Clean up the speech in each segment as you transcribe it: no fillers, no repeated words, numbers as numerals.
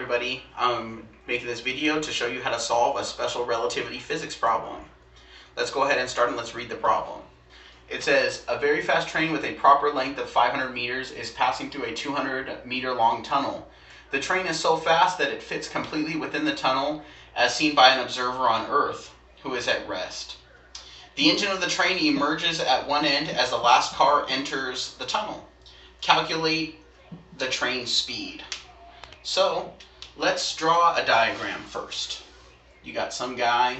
everybody, I'm making this video to show you how to solve a special relativity physics problem. Let's go ahead and start and let's read the problem. It says, a very fast train with a proper length of 500 meters is passing through a 200 meter long tunnel. The train is so fast that it fits completely within the tunnel as seen by an observer on Earth, who is at rest. The engine of the train emerges at one end as the last car enters the tunnel. Calculate the train's speed. So let's draw a diagram first. You got some guy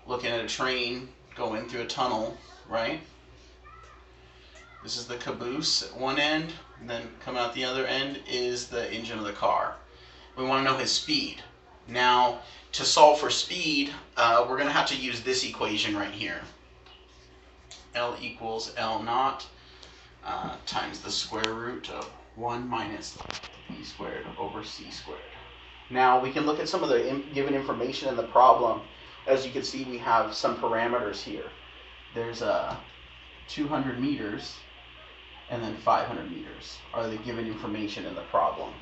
looking at a train going through a tunnel, right? This is the caboose at one end, and then coming out the other end is the engine of the car. We want to know his speed. Now, to solve for speed, we're going to have to use this equation right here. L equals L naught times the square root of 1 minus v squared over c squared. Now we can look at some of the given information in the problem. As you can see, we have some parameters here. There's 200 meters and then 500 meters are the given information in the problem.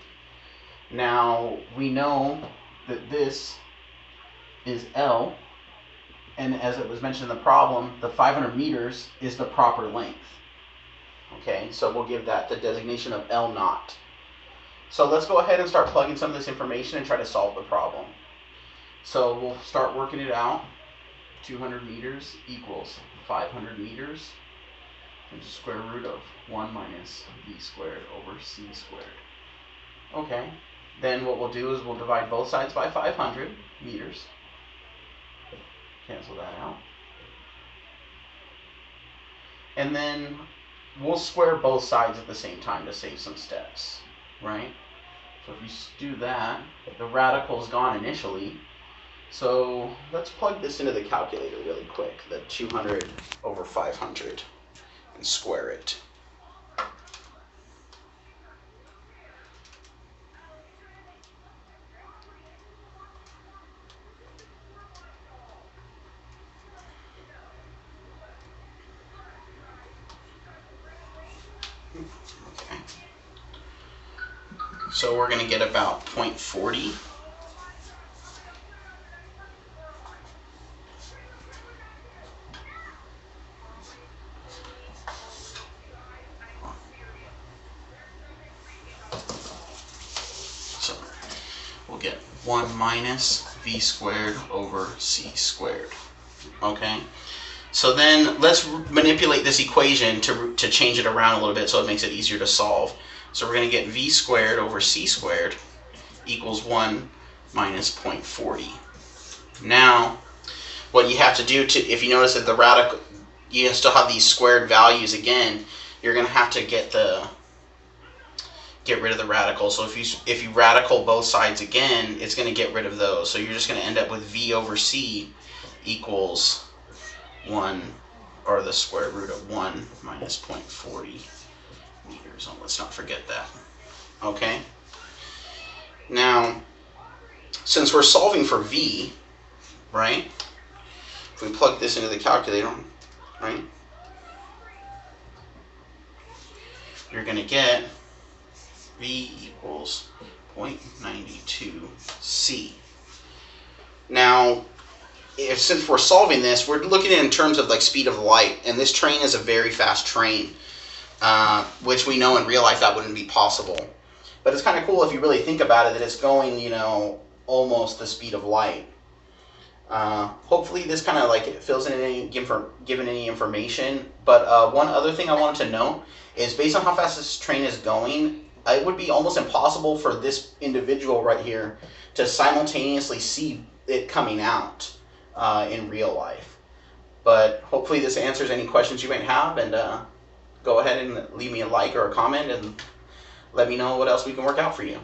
Now we know that this is L, and as it was mentioned in the problem, the 500 meters is the proper length. Okay, so we'll give that the designation of L naught. So let's go ahead and start plugging some of this information and try to solve the problem. So we'll start working it out. 200 meters equals 500 meters times the square root of 1 minus v squared over c squared. Okay, then what we'll do is we'll divide both sides by 500 meters. Cancel that out. And then we'll square both sides at the same time to save some steps, right? So if you do that, the radical is gone initially. So let's plug this into the calculator really quick, the 200 over 500, and square it. Okay. So we're going to get about 0.40. So we'll get 1 minus v squared over c squared. Okay. So then let's manipulate this equation to change it around a little bit so it makes it easier to solve. So we're going to get v squared over c squared equals 1 minus 0.40. Now, what you have to do, if you notice that the radical, you still have these squared values again, you're going to have to get rid of the radical. So if you radical both sides again, it's going to get rid of those. So you're just going to end up with v over c equals 1, or the square root of 1 minus 0.40 meters. Oh, let's not forget that. Okay? Now, since we're solving for v, right? If we plug this into the calculator, right? You're going to get v equals 0.92 c. Now, since we're solving this, we're looking at it in terms of like speed of light, and this train is a very fast train, which we know in real life that wouldn't be possible. But it's kind of cool if you really think about it that it's going, you know, almost the speed of light. Hopefully this kind of like fills in any given any information. But one other thing I wanted to note is based on how fast this train is going, it would be almost impossible for this individual right here to simultaneously see it coming out in real life. But hopefully this answers any questions you might have, and go ahead and leave me a like or a comment and let me know what else we can work out for you.